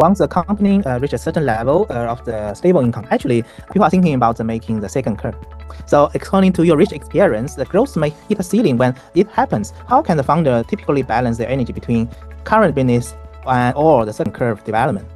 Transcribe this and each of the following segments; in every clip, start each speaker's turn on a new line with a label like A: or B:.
A: once the company reach a certain level of the stable income, actually, people are thinking about making the second curve. So according to your rich experience, the growth may hit a ceiling when it happens. How can the founder typically balance their energy between current business or the second curve development?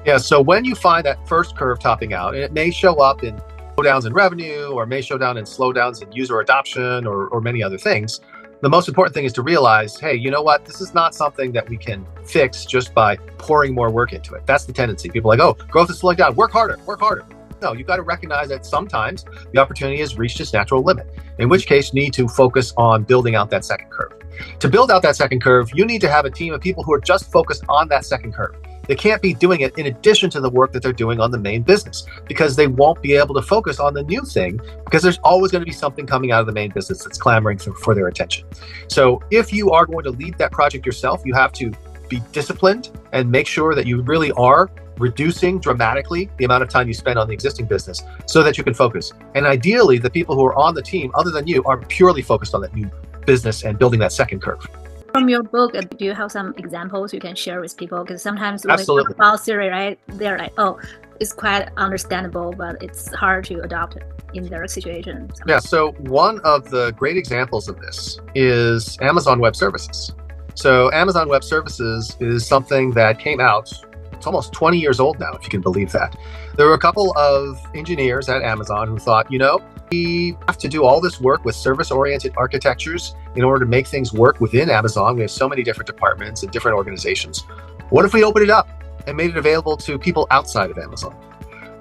B: Yeah, so when you find that first curve topping out, and it may show up in slowdowns in revenue, or may show down in slowdowns in user adoption, or many other things, the most important thing is to realize, hey, you know what? This is not something that we can fix just by pouring more work into it. That's the tendency. People are like, oh, growth is slowing down. Work harder, work harder. No, you've got to recognize that sometimes the opportunity has reached its natural limit, in which case you need to focus on building out that second curve. To build out that second curve, you need to have a team of people who are just focused on that second curve. They can't be doing it in addition to the work that they're doing on the main business, because they won't be able to focus on the new thing, because there's always going to be something coming out of the main business that's clamoring for their attention. So if you are going to lead that project yourself, you have to be disciplined and make sure that you really are reducing dramatically the amount of time you spend on the existing business so that you can focus. And ideally, the people who are on the team, other than you, are purely focused on that new business and building that second curve.
C: From your book, do you have some examples you can share with people? Because sometimes when
B: Absolutely.
C: we talk about Siri, right, they're like, oh, it's quite understandable, but it's hard to adopt it in their situation.
B: Yeah, so one of the great examples of this is Amazon Web Services. So Amazon Web Services is something that came out, it's almost 20 years old now, if you can believe that. There were a couple of engineers at Amazon who thought, you know, we have to do all this work with service-oriented architectures in order to make things work within Amazon. We have so many different departments and different organizations. What if we opened it up and made it available to people outside of Amazon?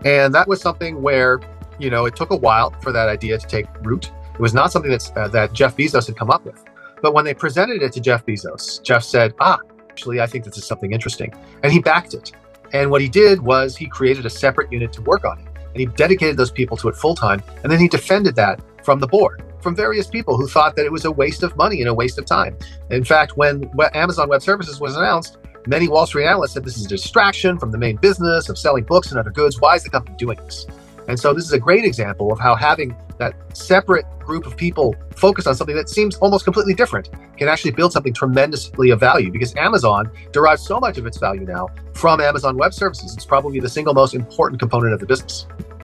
B: And that was something where, you know, it took a while for that idea to take root. It was not something that Jeff Bezos had come up with. But when they presented it to Jeff Bezos, Jeff said, actually, I think this is something interesting. And he backed it. And what he did was he created a separate unit to work on it. And he dedicated those people to it full time. And then he defended that from the board, from various people who thought that it was a waste of money and a waste of time. In fact, when Amazon Web Services was announced, many Wall Street analysts said this is a distraction from the main business of selling books and other goods. Why is the company doing this? And so this is a great example of how having that separate group of people focused on something that seems almost completely different can actually build something tremendously of value, because Amazon derives so much of its value now from Amazon Web Services. It's probably the single most important component of the business.